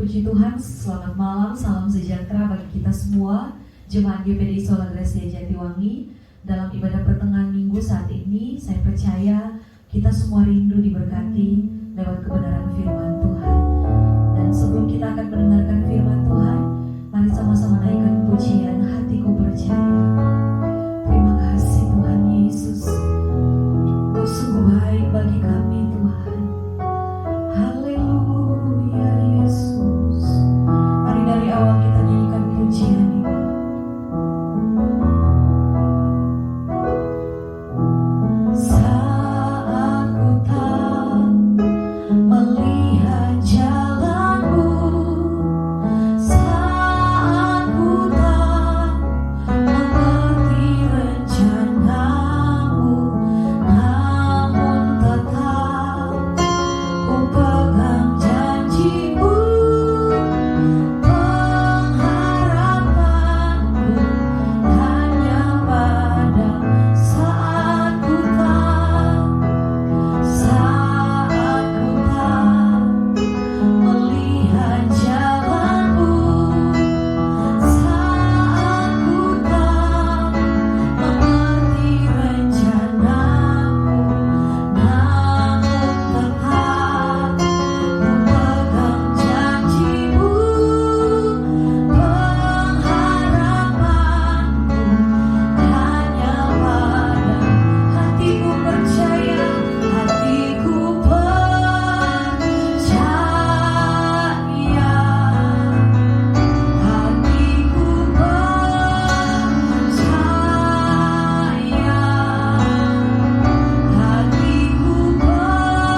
Puji Tuhan, selamat malam, salam sejahtera bagi kita semua Jemaat GPDI Sola Gracia Jatiwangi. Dalam ibadah pertengahan minggu saat ini, saya percaya kita semua rindu diberkati lewat kebenaran firman Tuhan. Dan sebelum kita akan mendengarkan firman Tuhan, mari sama-sama naikkan pujian Hatiku Percaya. Terima kasih Tuhan Yesus, Kau sungguh baik bagi kami Tuhan. Haleluya Yesus. Mari dari awal kita nyanyikan pujian ini. Saat ku tak melihat jalanku, saat ku tak mengerti rencanamu, namun tetap ku pegang janjimu, pengharapanku hanya padamu. Saat ku tak melihat jalanmu, saat ku tak mengerti rencanamu, namun tetap ku pegang janjimu, pengharapanku hanya padamu. Hatiku percaya, hatiku percaya, hatiku percaya, hatiku percaya,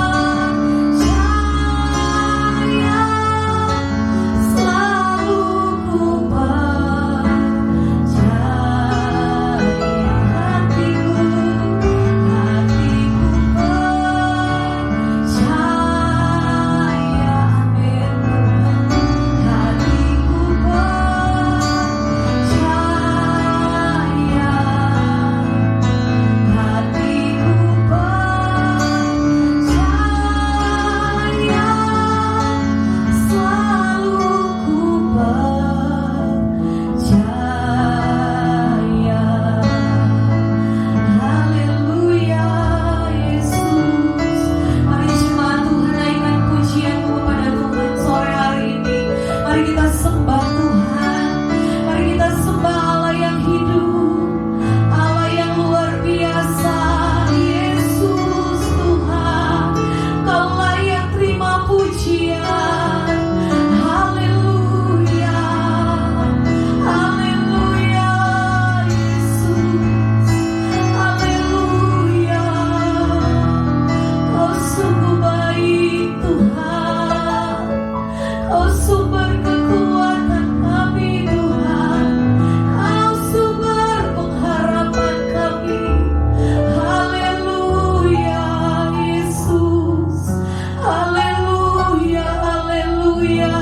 selalu ku percaya. Hatiku percaya, amin Tuhan. Hatiku percaya, hatiku percaya, selalu ku percaya. Haleluya Yesus. Mari jemaat Tuhan naikkan pujianmu kepada Tuhan sore hari ini. Mari kita sembah Tuhan. Mari kita sembah Allah yang hidup, Allah yang luar biasa. Yesus Tuhan, Kau layak terima pujian. Haleluya, haleluya Yesus, haleluya. Kau sungguh baik Tuhan, Kau sumber kekuatan kami Tuhan, Kau sumber pengharapan kami. Haleluya Yesus, haleluya, haleluya.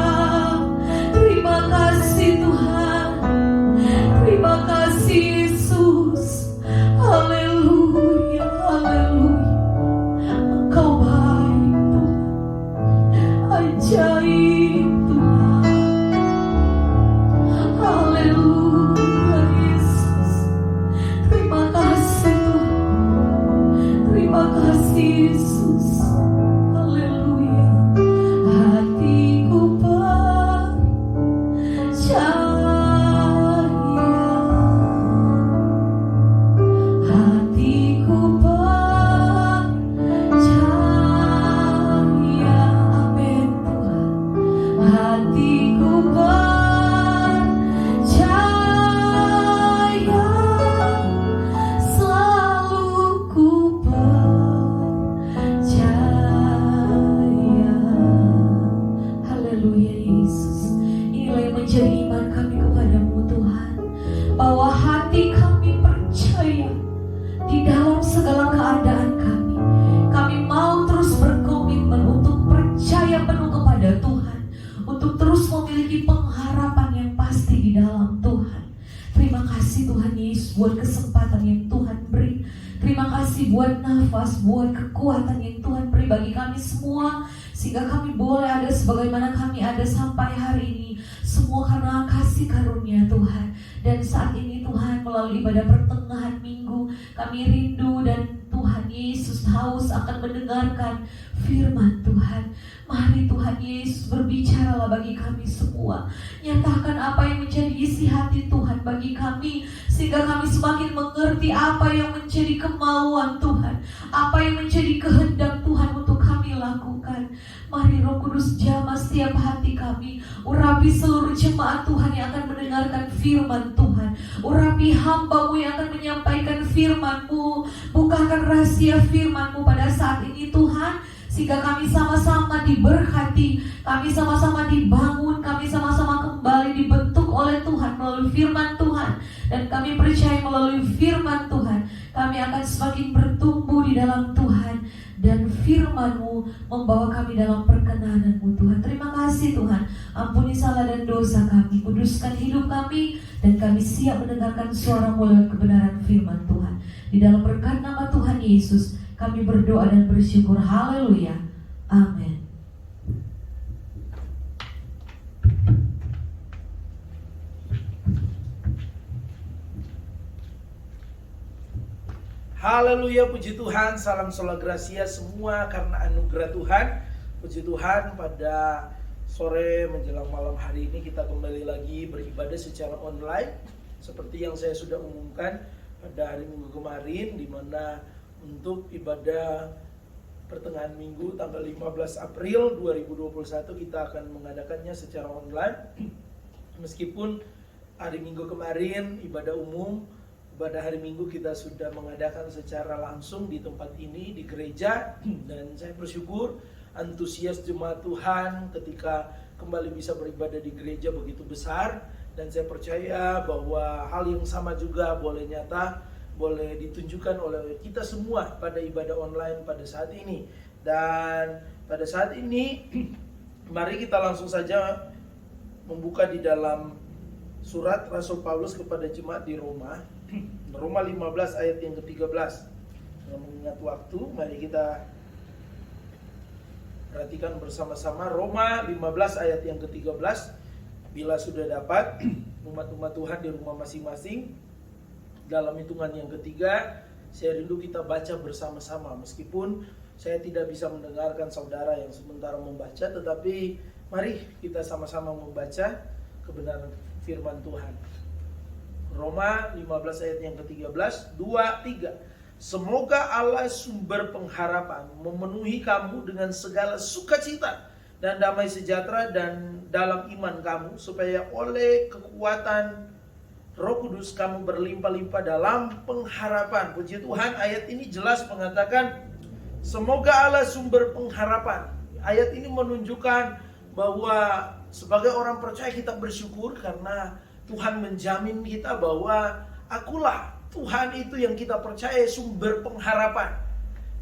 Terima kasih Tuhan, terima kasih Yesus. Haleluya, haleluya. Engkau baik Tuhan, ajaib Tuhan. Haleluya Yesus. Terima kasih Tuhan, terima kasih Yesus. Haleluya. Hatiku percaya, hatiku percaya, amin Tuhan. Hatiku percaya, selalu ku percaya. Haleluya Yesus. Inilah yang menjadi iman kami kepadamu Tuhan, bahwa hati kami percaya di dalam segala keadaan kami. Kami mau terus berkomitmen untuk percaya penuh kepada Tuhan, untuk terus memiliki pengharapan yang pasti di dalam Tuhan. Terima kasih Tuhan Yesus buat kesempatan yang Tuhan beri. Terima kasih buat nafas, buat kekuatan yang Tuhan beri bagi kami semua, sehingga kami boleh ada sebagaimana kami ada sampai Dan saat ini Tuhan, melalui ibadah pertengahan minggu, kami rindu dan Tuhan Yesus haus akan mendengarkan firman Tuhan. Mari Tuhan Yesus berbicaralah bagi kami semua. Nyatakan apa yang menjadi isi hati Tuhan bagi kami, sehingga kami semakin mengerti apa yang menjadi kemauan Tuhan, apa yang menjadi kehendak Tuhan untuk kami lakukan. Mari Roh Kudus jamah setiap hati kami. Urapi seluruh jemaat Tuhan yang akan mendengarkan firman Tuhan. Urapi hamba-Mu yang akan menyampaikan firman-Mu. Bukakan rahasia firman-Mu pada saat ini Tuhan, sehingga kami sama-sama diberkati, kami sama-sama dibangun, kami sama-sama kembali dibentuk oleh Tuhan melalui firman Tuhan. Dan kami percaya melalui firman Tuhan, kami akan semakin bertumbuh di dalam Tuhan. Dan firman-Mu membawa kami dalam perkenanan-Mu Tuhan. Terima kasih Tuhan. Ampuni salah dan dosa kami, kuduskan hidup kami, dan kami siap mendengarkan suara-Mu lewat kebenaran firman Tuhan. Di dalam berkat nama Tuhan Yesus kami berdoa dan bersyukur. Haleluya. Amin. Haleluya, puji Tuhan, salam sola gracia semua karena anugerah Tuhan. Puji Tuhan, pada sore menjelang malam hari ini kita kembali lagi beribadah secara online. Seperti yang saya sudah umumkan pada hari Minggu kemarin, di mana untuk ibadah pertengahan minggu tanggal 15 April 2021 kita akan mengadakannya secara online. Meskipun hari Minggu kemarin ibadah umum, pada hari Minggu kita sudah mengadakan secara langsung di tempat ini, di gereja. Dan saya bersyukur antusias jemaat Tuhan ketika kembali bisa beribadah di gereja begitu besar. Dan saya percaya bahwa hal yang sama juga boleh nyata, boleh ditunjukkan oleh kita semua pada ibadah online pada saat ini. Dan pada saat ini mari kita langsung saja membuka di dalam surat Rasul Paulus kepada jemaat di Roma, Roma 15 ayat yang ke-13. Dengan mengingat waktu, mari kita perhatikan bersama-sama Roma 15 ayat yang ke-13. Bila sudah dapat, umat-umat Tuhan di rumah masing-masing, dalam hitungan yang ketiga, saya rindu kita baca bersama-sama. Meskipun saya tidak bisa mendengarkan saudara yang sementara membaca, tetapi mari kita sama-sama membaca kebenaran firman Tuhan. Roma 15 ayat yang ke-13, 2, 3. Semoga Allah sumber pengharapan memenuhi kamu dengan segala sukacita dan damai sejahtera dan dalam iman kamu, supaya oleh kekuatan Roh Kudus kamu berlimpah-limpah dalam pengharapan. Puji Tuhan, ayat ini jelas mengatakan semoga Allah sumber pengharapan. Ayat ini menunjukkan bahwa sebagai orang percaya kita bersyukur karena Tuhan menjamin kita bahwa akulah Tuhan itu yang kita percaya sumber pengharapan,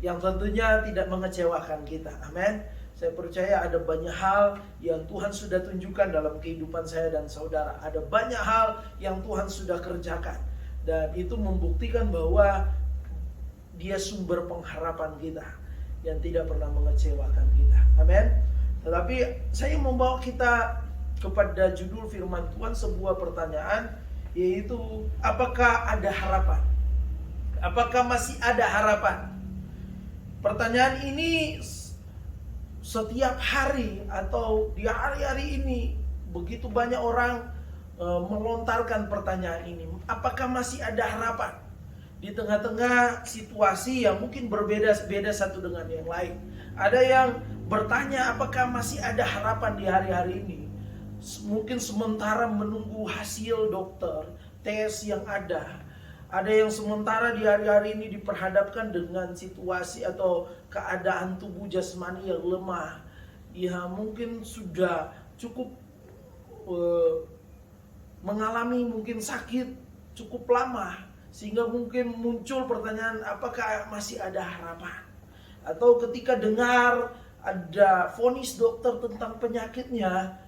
yang tentunya tidak mengecewakan kita. Amin. Saya percaya ada banyak hal yang Tuhan sudah tunjukkan dalam kehidupan saya dan saudara. Ada banyak hal yang Tuhan sudah kerjakan, dan itu membuktikan bahwa Dia sumber pengharapan kita yang tidak pernah mengecewakan kita. Amin. Tetapi saya membawa kita kepada judul firman Tuhan, sebuah pertanyaan, yaitu apakah ada harapan? Apakah masih ada harapan? Pertanyaan ini setiap hari atau di hari-hari ini begitu banyak orang melontarkan pertanyaan ini. Apakah masih ada harapan? Di tengah-tengah situasi yang mungkin berbeda-beda satu dengan yang lain. Ada yang bertanya apakah masih ada harapan di hari-hari ini. Mungkin sementara menunggu hasil dokter, tes yang ada. Ada yang sementara di hari-hari ini diperhadapkan dengan situasi atau keadaan tubuh jasmani yang lemah. Dia mungkin sudah cukup mengalami mungkin sakit cukup lama, sehingga mungkin muncul pertanyaan apakah masih ada harapan. Atau ketika dengar ada vonis dokter tentang penyakitnya,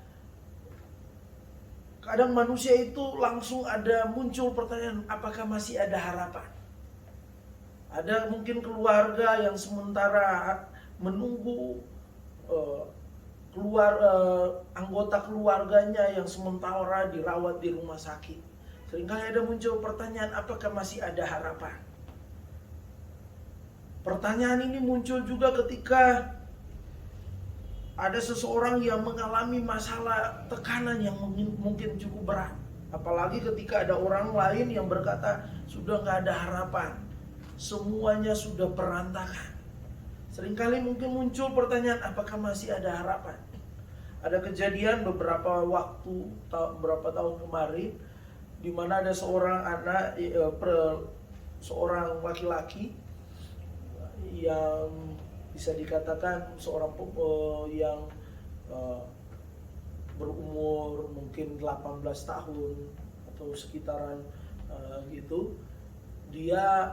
kadang manusia itu langsung ada muncul pertanyaan, apakah masih ada harapan? Ada mungkin keluarga yang sementara menunggu anggota keluarganya yang sementara dirawat di rumah sakit. Seringkali ada muncul pertanyaan, apakah masih ada harapan? Pertanyaan ini muncul juga ketika ada seseorang yang mengalami masalah tekanan yang mungkin cukup berat. Apalagi ketika ada orang lain yang berkata, sudah gak ada harapan, semuanya sudah berantakan. Seringkali mungkin muncul pertanyaan, apakah masih ada harapan? Ada kejadian beberapa tahun kemarin, di mana ada seorang anak, seorang laki-laki yang bisa dikatakan seorang yang berumur mungkin 18 tahun atau sekitaran gitu. Dia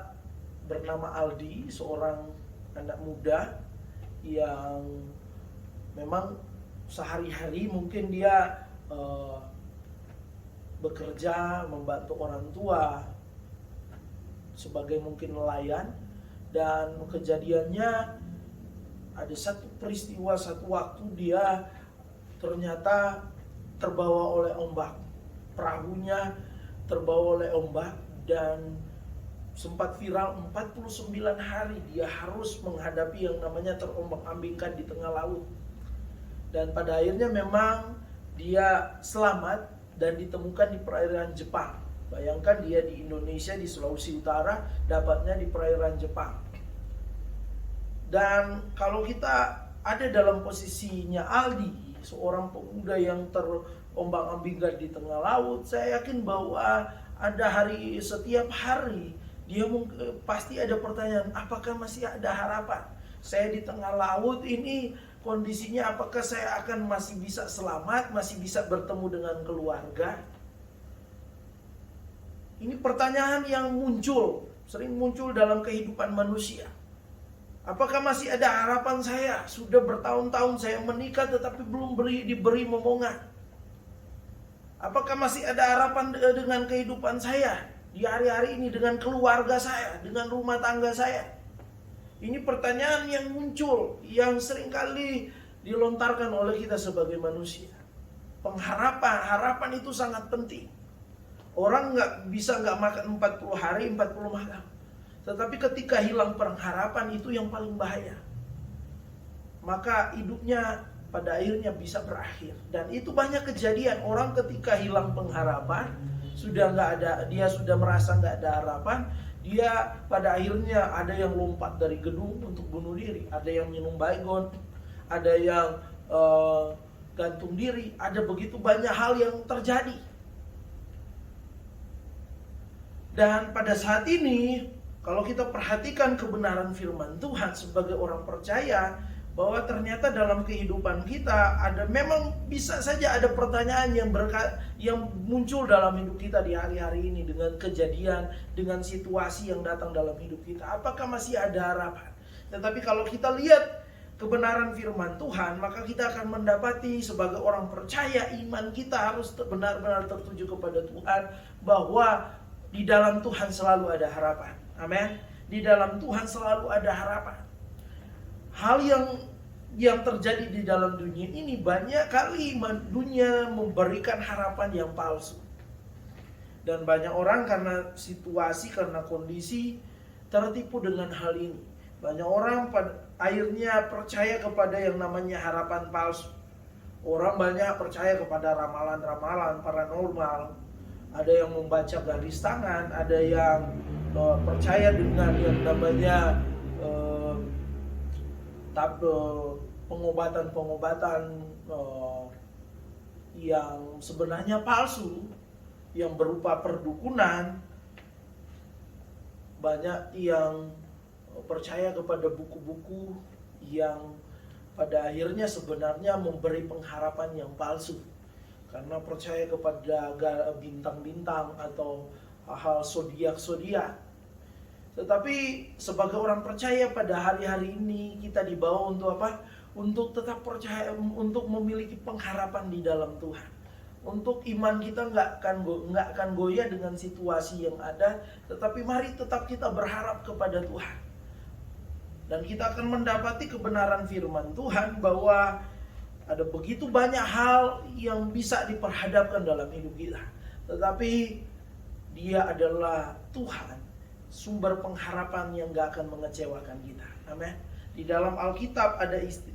bernama Aldi, seorang anak muda yang memang sehari-hari mungkin dia bekerja membantu orang tua sebagai mungkin nelayan. Dan kejadiannya ada satu peristiwa, satu waktu dia ternyata terbawa oleh ombak. Perahunya terbawa oleh ombak dan sempat viral 49 hari dia harus menghadapi yang namanya terombang-ambingkan di tengah laut. Dan pada akhirnya memang dia selamat dan ditemukan di perairan Jepang. Bayangkan dia di Indonesia, di Sulawesi Utara, dapatnya di perairan Jepang. Dan kalau kita ada dalam posisinya Aldi, seorang pemuda yang terombang-ambingkan di tengah laut, saya yakin bahwa ada setiap hari dia pasti ada pertanyaan, apakah masih ada harapan? Saya di tengah laut ini kondisinya, apakah saya akan masih bisa selamat, masih bisa bertemu dengan keluarga? Ini pertanyaan yang sering muncul dalam kehidupan manusia. Apakah masih ada harapan saya? Sudah bertahun-tahun saya menikah tetapi belum diberi momongan. Apakah masih ada harapan dengan kehidupan saya di hari-hari ini, dengan keluarga saya, dengan rumah tangga saya? Ini pertanyaan yang muncul, yang seringkali dilontarkan oleh kita sebagai manusia. Harapan itu sangat penting. Orang nggak makan 40 hari, 40 malam. Tetapi ketika hilang pengharapan, itu yang paling bahaya. Maka hidupnya pada akhirnya bisa berakhir. Dan itu banyak kejadian, orang ketika hilang pengharapan, dia sudah merasa nggak ada harapan, dia pada akhirnya ada yang lompat dari gedung untuk bunuh diri, ada yang minum baygon, ada yang gantung diri, ada begitu banyak hal yang terjadi. Dan pada saat ini, kalau kita perhatikan kebenaran firman Tuhan sebagai orang percaya, bahwa ternyata dalam kehidupan kita memang bisa saja ada pertanyaan yang muncul dalam hidup kita di hari-hari ini, dengan kejadian, dengan situasi yang datang dalam hidup kita. Apakah masih ada harapan? Tetapi kalau kita lihat kebenaran firman Tuhan, maka kita akan mendapati sebagai orang percaya, iman kita harus benar-benar tertuju kepada Tuhan, bahwa di dalam Tuhan selalu ada harapan. Amin. Di dalam Tuhan selalu ada harapan. Hal yang terjadi di dalam dunia ini, banyak kali dunia memberikan harapan yang palsu. Dan banyak orang karena situasi, karena kondisi, tertipu dengan hal ini. Banyak orang akhirnya percaya kepada yang namanya harapan palsu. Orang banyak percaya kepada ramalan-ramalan paranormal. Ada yang membaca garis tangan, ada yang percaya dengan yang namanya pengobatan-pengobatan yang sebenarnya palsu, yang berupa perdukunan. Banyak yang percaya kepada buku-buku yang pada akhirnya sebenarnya memberi pengharapan yang palsu, karena percaya kepada bintang-bintang atau hal zodiak. Tetapi sebagai orang percaya pada hari-hari ini, kita dibawa untuk apa? Untuk tetap percaya, untuk memiliki pengharapan di dalam Tuhan. Untuk iman kita nggak akan goyah dengan situasi yang ada, tetapi mari tetap kita berharap kepada Tuhan. Dan kita akan mendapati kebenaran firman Tuhan bahwa ada begitu banyak hal yang bisa diperhadapkan dalam hidup kita. Tetapi Dia adalah Tuhan, sumber pengharapan yang gak akan mengecewakan kita. Amin. Di dalam Alkitab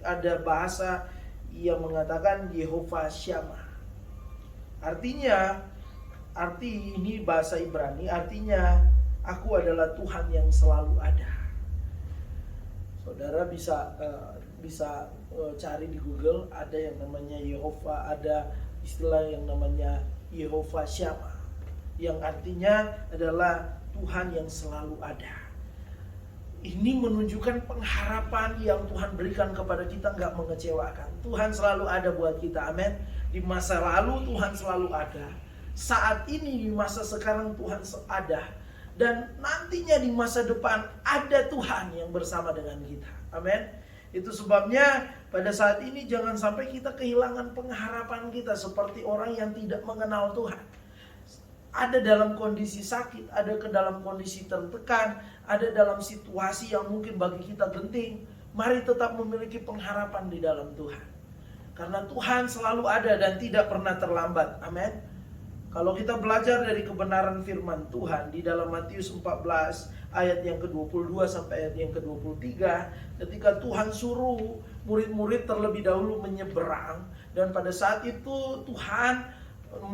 ada bahasa yang mengatakan Yehova Shammah. Arti ini bahasa Ibrani, artinya aku adalah Tuhan yang selalu ada. Saudara bisa cari di Google, ada yang namanya Yehova, ada istilah yang namanya Yehova Shammah, yang artinya adalah Tuhan yang selalu ada. Ini menunjukkan pengharapan yang Tuhan berikan kepada kita gak mengecewakan. Tuhan selalu ada buat kita, amin. Di masa lalu Tuhan selalu ada. Saat ini di masa sekarang Tuhan ada. Dan nantinya di masa depan ada Tuhan yang bersama dengan kita, amin. Itu sebabnya pada saat ini jangan sampai kita kehilangan pengharapan kita seperti orang yang tidak mengenal Tuhan. Ada dalam kondisi sakit, ada ke dalam kondisi tertekan, ada dalam situasi yang mungkin bagi kita genting. Mari tetap memiliki pengharapan di dalam Tuhan. Karena Tuhan selalu ada dan tidak pernah terlambat. Amin. Kalau kita belajar dari kebenaran firman Tuhan di dalam Matius 14 ayat yang ke-22 sampai ayat yang ke-23, ketika Tuhan suruh murid-murid terlebih dahulu menyeberang, dan pada saat itu Tuhan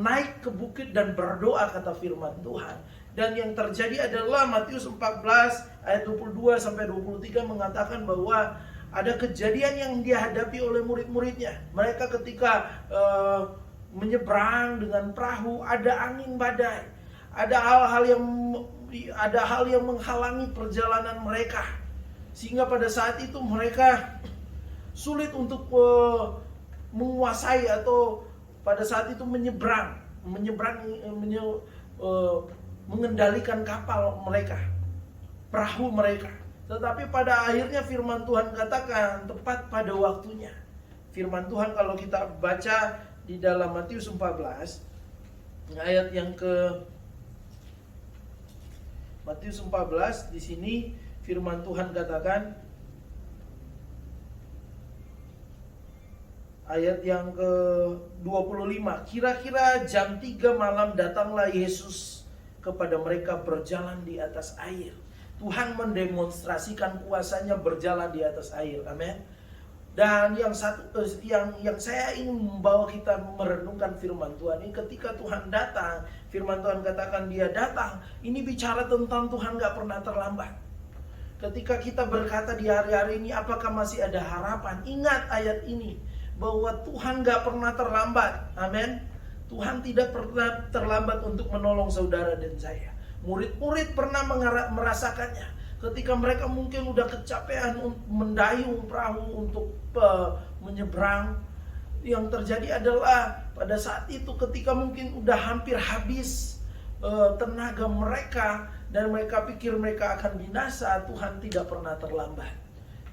naik ke bukit dan berdoa, kata firman Tuhan. Dan yang terjadi adalah Matius 14 ayat 22 sampai 23 mengatakan bahwa ada kejadian yang dihadapi oleh murid-muridnya. Mereka ketika menyeberang dengan perahu, ada angin badai, ada hal yang menghalangi perjalanan mereka, sehingga pada saat itu mereka sulit untuk menguasai atau pada saat itu mengendalikan kapal mereka, perahu mereka. Tetapi pada akhirnya firman Tuhan katakan tepat pada waktunya. Firman Tuhan kalau kita baca di dalam Matius 14 ayat yang ke Matius 14, di sini firman Tuhan katakan ayat yang ke-25, kira-kira jam 3 malam datanglah Yesus kepada mereka berjalan di atas air. Tuhan mendemonstrasikan kuasanya berjalan di atas air. Amin. Dan yang saya ingin membawa kita merenungkan firman Tuhan ini, ketika Tuhan datang, firman Tuhan katakan dia datang, ini bicara tentang Tuhan gak pernah terlambat. Ketika kita berkata di hari-hari ini, apakah masih ada harapan? Ingat ayat ini, bahwa Tuhan gak pernah terlambat. Amin. Tuhan tidak pernah terlambat untuk menolong saudara dan saya. Murid-murid pernah merasakannya. Ketika mereka mungkin udah kecapean mendayung perahu untuk menyeberang, yang terjadi adalah pada saat itu ketika mungkin udah hampir habis tenaga mereka dan mereka pikir mereka akan binasa, Tuhan tidak pernah terlambat.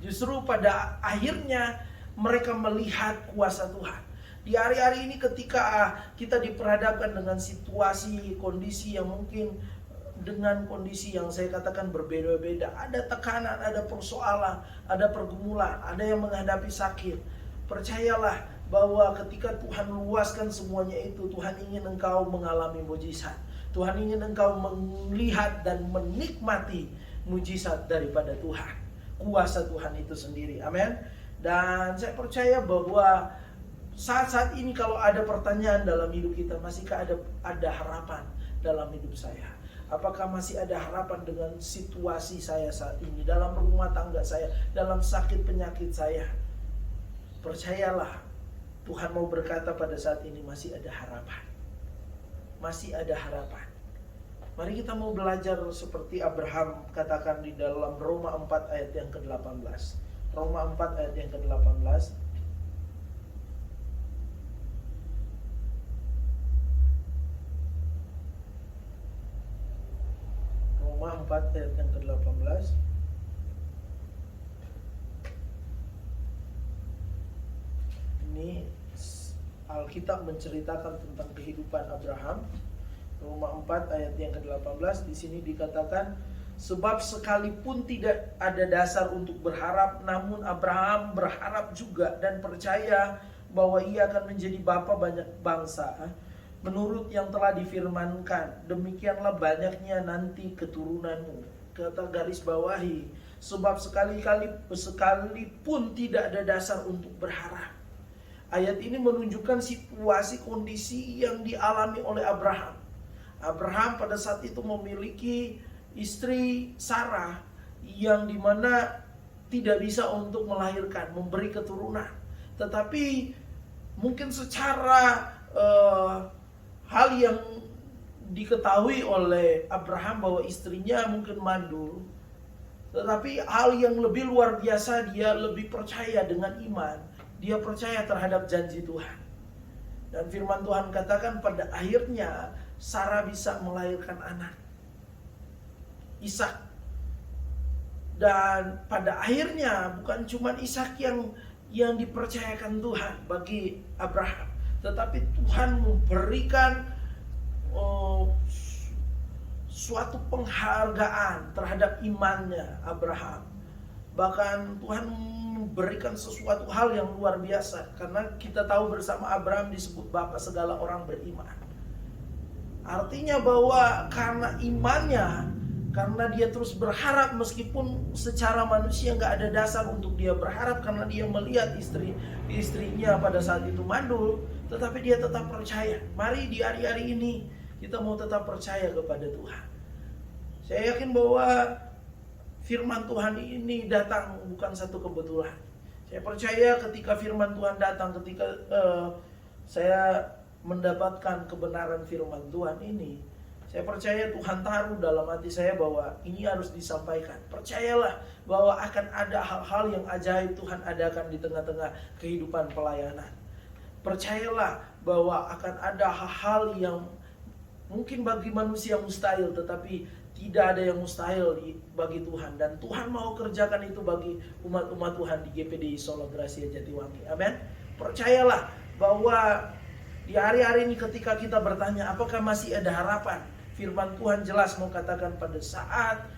Justru pada akhirnya mereka melihat kuasa Tuhan. Di hari-hari ini ketika kita diperhadapkan dengan situasi, kondisi yang mungkin dengan kondisi yang saya katakan berbeda-beda, ada tekanan, ada persoalan, ada pergumulan, ada yang menghadapi sakit. Percayalah bahwa ketika Tuhan luaskan semuanya itu, Tuhan ingin engkau mengalami mujizat. Tuhan ingin engkau melihat dan menikmati mujizat daripada Tuhan. Kuasa Tuhan itu sendiri. Amin. Dan saya percaya bahwa saat-saat ini kalau ada pertanyaan dalam hidup kita, masihkah ada harapan dalam hidup saya? Apakah masih ada harapan dengan situasi saya saat ini, dalam rumah tangga saya, dalam sakit penyakit saya? Percayalah, Tuhan mau berkata pada saat ini masih ada harapan. Masih ada harapan. Mari kita mau belajar seperti Abraham katakan di dalam Roma 4 ayat yang ke-18. Roma 4 ayat yang ke-18. Roma 4 ayat yang ke-18. Ini Alkitab menceritakan tentang kehidupan Abraham. Roma 4 ayat yang ke-18, di sini dikatakan, sebab sekalipun tidak ada dasar untuk berharap, namun Abraham berharap juga dan percaya bahwa ia akan menjadi bapa banyak bangsa. menurut yang telah difirmankan, demikianlah banyaknya nanti keturunanmu. Kata garis bawahi, sebab sekalipun tidak ada dasar untuk berharap. Ayat ini menunjukkan situasi kondisi yang dialami oleh Abraham. Abraham pada saat itu memiliki istri Sarah yang dimana tidak bisa untuk melahirkan, memberi keturunan. Tetapi mungkin secara hal yang diketahui oleh Abraham bahwa istrinya mungkin mandul, tetapi hal yang lebih luar biasa, dia lebih percaya dengan iman. Dia percaya terhadap janji Tuhan. Dan firman Tuhan katakan pada akhirnya Sarah bisa melahirkan anak, Ishak. Dan pada akhirnya bukan cuma Ishak yang dipercayakan Tuhan bagi Abraham, tetapi Tuhan memberikan suatu penghargaan terhadap imannya Abraham. Bahkan Tuhan memberikan sesuatu hal yang luar biasa, karena kita tahu bersama Abraham disebut bapa segala orang beriman. Artinya bahwa karena imannya, karena dia terus berharap meskipun secara manusia nggak ada dasar untuk dia berharap, karena dia melihat istrinya pada saat itu mandul, tetapi dia tetap percaya. Mari di hari-hari ini kita mau tetap percaya kepada Tuhan. Saya yakin bahwa firman Tuhan ini datang bukan satu kebetulan. Saya percaya ketika firman Tuhan datang, ketika saya mendapatkan kebenaran firman Tuhan ini, saya percaya Tuhan taruh dalam hati saya bahwa ini harus disampaikan. Percayalah bahwa akan ada hal-hal yang ajaib Tuhan adakan di tengah-tengah kehidupan pelayanan. Percayalah bahwa akan ada hal-hal yang mungkin bagi manusia mustahil, tetapi tidak ada yang mustahil bagi Tuhan. Dan Tuhan mau kerjakan itu bagi umat-umat Tuhan di GPDI Solo Gracia Jatiwangi. Amin. Percayalah bahwa di hari-hari ini ketika kita bertanya apakah masih ada harapan, firman Tuhan jelas mau katakan pada saat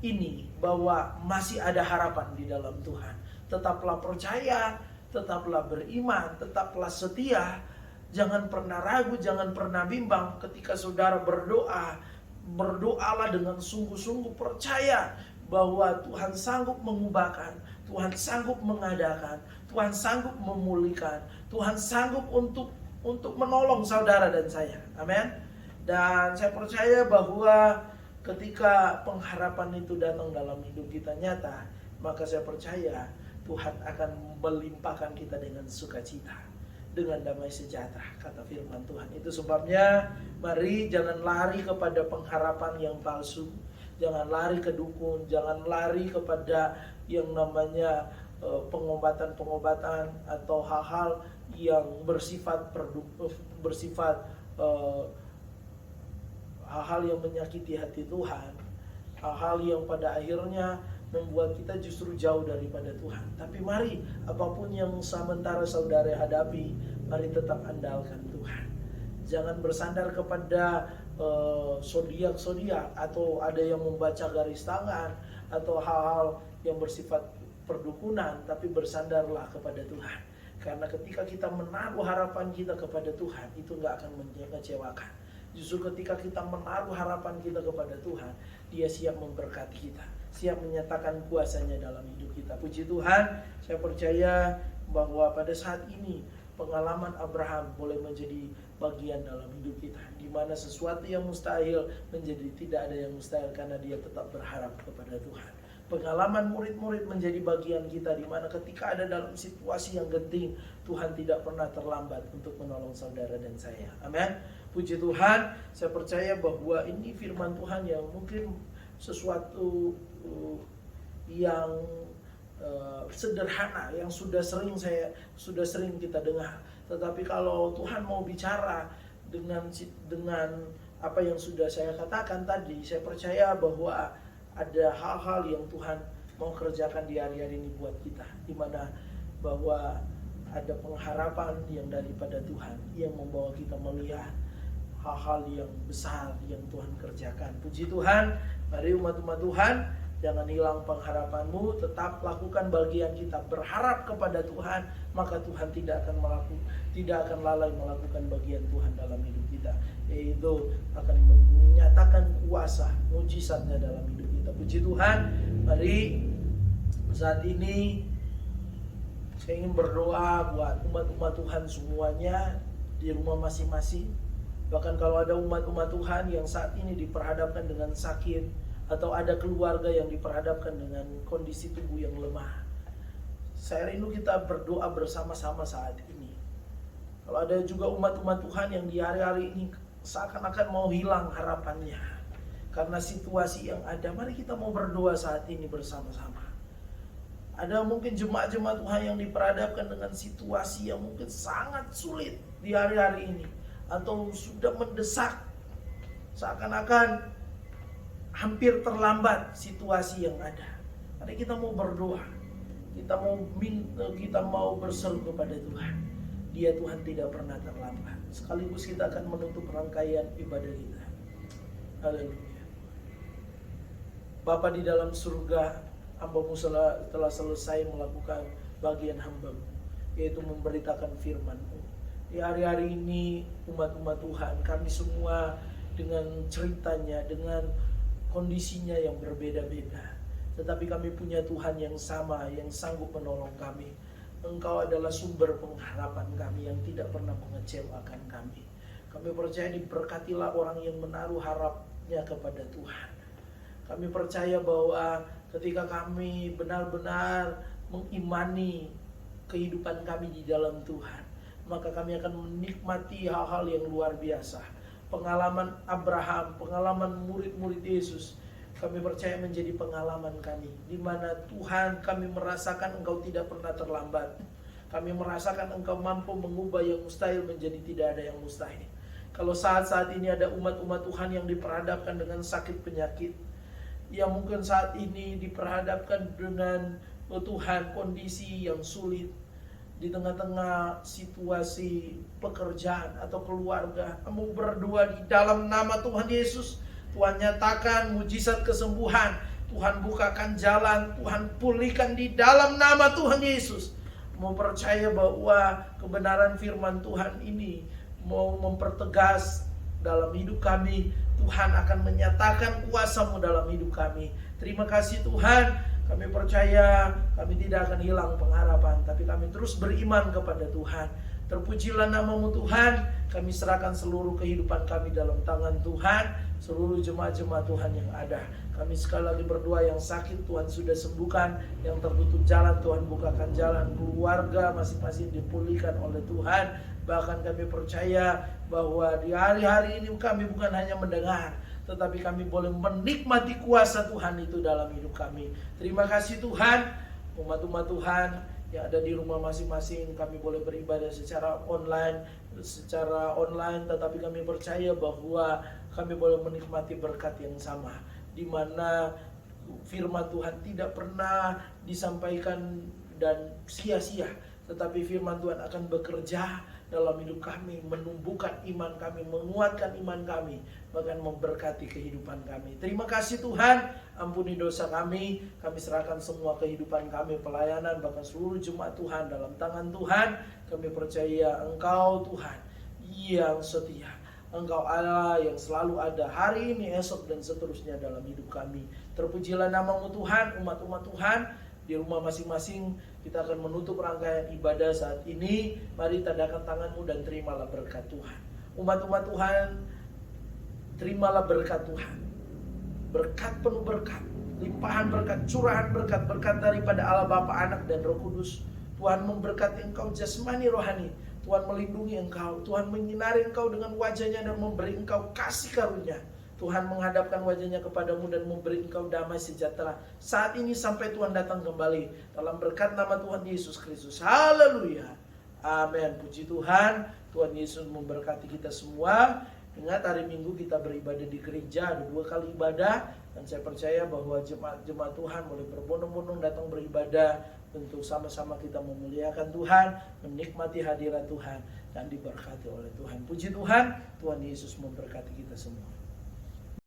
ini bahwa masih ada harapan di dalam Tuhan. Tetaplah percaya, tetaplah beriman, tetaplah setia. Jangan pernah ragu, jangan pernah bimbang ketika saudara berdoa. Berdoalah dengan sungguh-sungguh, percaya bahwa Tuhan sanggup mengubahkan, Tuhan sanggup mengadakan, Tuhan sanggup memulihkan, Tuhan sanggup untuk menolong saudara dan saya. Amin. Dan saya percaya bahwa ketika pengharapan itu datang dalam hidup kita nyata, maka saya percaya Tuhan akan melimpahkan kita dengan sukacita, dengan damai sejahtera, kata firman Tuhan. Itu sebabnya mari jangan lari kepada pengharapan yang palsu, jangan lari ke dukun, jangan lari kepada yang namanya pengobatan-pengobatan atau hal-hal yang hal-hal yang menyakiti hati Tuhan, hal-hal yang pada akhirnya membuat kita justru jauh daripada Tuhan. Tapi mari, apapun yang sementara saudara hadapi, mari tetap andalkan Tuhan. Jangan bersandar kepada zodiak atau ada yang membaca garis tangan atau hal-hal yang bersifat perdukunan, tapi bersandarlah kepada Tuhan. Karena ketika kita menaruh harapan kita kepada Tuhan, itu nggak akan mengecewakan. Justru ketika kita menaruh harapan kita kepada Tuhan, Dia siap memberkati kita, siap menyatakan kuasanya dalam hidup kita. Puji Tuhan, saya percaya bahwa pada saat ini pengalaman Abraham boleh menjadi bagian dalam hidup kita, di mana sesuatu yang mustahil menjadi tidak ada yang mustahil karena dia tetap berharap kepada Tuhan. Pengalaman murid-murid menjadi bagian kita, di mana ketika ada dalam situasi yang genting, Tuhan tidak pernah terlambat untuk menolong saudara dan saya. Amin. Puji Tuhan, saya percaya bahwa ini firman Tuhan yang mungkin sesuatu yang sederhana, yang sudah sering kita dengar. Tetapi kalau Tuhan mau bicara dengan apa yang sudah saya katakan tadi, saya percaya bahwa ada hal-hal yang Tuhan mau kerjakan di hari-hari ini buat kita, di mana bahwa ada pengharapan yang daripada Tuhan yang membawa kita melihat hal-hal yang besar yang Tuhan kerjakan. Puji Tuhan, mari umat-umat Tuhan, Jangan hilang pengharapanmu, tetap lakukan bagian kita. Berharap kepada Tuhan, maka Tuhan tidak akan lalai melakukan bagian Tuhan dalam hidup kita. Yaitu akan menyatakan kuasa, mujizatnya dalam hidup kita. Puji Tuhan, mari saat ini saya ingin berdoa buat umat-umat Tuhan semuanya di rumah masing-masing. Bahkan kalau ada umat-umat Tuhan yang saat ini diperhadapkan dengan sakit, atau ada keluarga yang diperhadapkan dengan kondisi tubuh yang lemah, saya rindu kita berdoa bersama-sama saat ini. Kalau ada juga umat-umat Tuhan yang di hari-hari ini seakan-akan mau hilang harapannya karena situasi yang ada, mari kita mau berdoa saat ini bersama-sama. Ada mungkin jemaat-jemaat Tuhan yang diperhadapkan dengan situasi yang mungkin sangat sulit di hari-hari ini, atau sudah mendesak, seakan-akan hampir terlambat situasi yang ada. Mari kita mau berdoa, kita mau berseru kepada Tuhan. Dia Tuhan tidak pernah terlambat. Sekaligus kita akan menutup rangkaian ibadah kita. Haleluya. Bapa di dalam surga, hamba-Mu telah selesai melakukan bagian hamba-Mu, yaitu memberitakan firman-Mu. Di hari-hari ini umat-umat Tuhan, kami semua dengan ceritanya, dengan kondisinya yang berbeda-beda, tetapi kami punya Tuhan yang sama, yang sanggup menolong kami. Engkau adalah sumber pengharapan kami yang tidak pernah mengecewakan kami. Kami percaya diberkatilah orang yang menaruh harapnya kepada Tuhan. Kami percaya bahwa ketika kami benar-benar mengimani kehidupan kami di dalam Tuhan, maka kami akan menikmati hal-hal yang luar biasa. Pengalaman Abraham, pengalaman murid-murid Yesus, kami percaya menjadi pengalaman kami, di mana Tuhan, kami merasakan Engkau tidak pernah terlambat. Kami merasakan Engkau mampu mengubah yang mustahil menjadi tidak ada yang mustahil. Kalau saat-saat ini ada umat-umat Tuhan yang diperhadapkan dengan sakit penyakit, yang mungkin saat ini diperhadapkan dengan Tuhan kondisi yang sulit, di tengah-tengah situasi pekerjaan atau keluarga, kamu berdoa di dalam nama Tuhan Yesus. Tuhan nyatakan mujizat kesembuhan, Tuhan bukakan jalan, Tuhan pulihkan di dalam nama Tuhan Yesus. Mau percaya bahwa kebenaran firman Tuhan ini mau mempertegas dalam hidup kami. Tuhan akan menyatakan kuasa-Mu dalam hidup kami. Terima kasih Tuhan. Kami percaya kami tidak akan hilang pengharapan, tapi kami terus beriman kepada Tuhan. Terpujilah nama-Mu Tuhan. Kami serahkan seluruh kehidupan kami dalam tangan Tuhan. Seluruh jemaat-jemaat Tuhan yang ada, kami sekali lagi berdoa, yang sakit Tuhan sudah sembuhkan, yang tertutup jalan Tuhan bukakan jalan, keluarga masing-masing dipulihkan oleh Tuhan. Bahkan kami percaya bahwa di hari-hari ini kami bukan hanya mendengar, tetapi kami boleh menikmati kuasa Tuhan itu dalam hidup kami. Terima kasih Tuhan. Umat-umat Tuhan yang ada di rumah masing-masing, kami boleh beribadah secara online, tetapi kami percaya bahwa kami boleh menikmati berkat yang sama, di mana firman Tuhan tidak pernah disampaikan dan sia-sia, tetapi firman Tuhan akan bekerja dalam hidup kami, menumbuhkan iman kami, menguatkan iman kami, bahkan memberkati kehidupan kami. Terima kasih Tuhan, ampuni dosa kami serahkan semua kehidupan kami, pelayanan, bahkan seluruh jemaat Tuhan dalam tangan Tuhan. Kami percaya Engkau Tuhan yang setia, Engkau Allah yang selalu ada hari ini, esok, dan seterusnya dalam hidup kami. Terpujilah nama-Mu Tuhan. Umat-umat Tuhan di rumah masing-masing, kita akan menutup rangkaian ibadah saat ini. Mari tadakan tanganmu dan terimalah berkat Tuhan. Umat-umat Tuhan, terimalah berkat Tuhan. Berkat penuh berkat, limpahan berkat, curahan berkat, berkat daripada Allah Bapa, Anak, dan Roh Kudus. Tuhan memberkati engkau jasmani rohani. Tuhan melindungi engkau. Tuhan menyinari engkau dengan wajahnya dan memberi engkau kasih karunia. Tuhan menghadapkan wajahnya kepadamu dan memberi engkau damai sejahtera saat ini sampai Tuhan datang kembali. Dalam berkat nama Tuhan Yesus Kristus. Haleluya. Amin. Puji Tuhan. Tuhan Yesus memberkati kita semua. Ingat, hari Minggu kita beribadah di gereja, ada 2 kali ibadah. Dan saya percaya bahwa jemaat Tuhan boleh berbondong-bondong datang beribadah untuk sama-sama kita memuliakan Tuhan, menikmati hadirat Tuhan, dan diberkati oleh Tuhan. Puji Tuhan. Tuhan Yesus memberkati kita semua.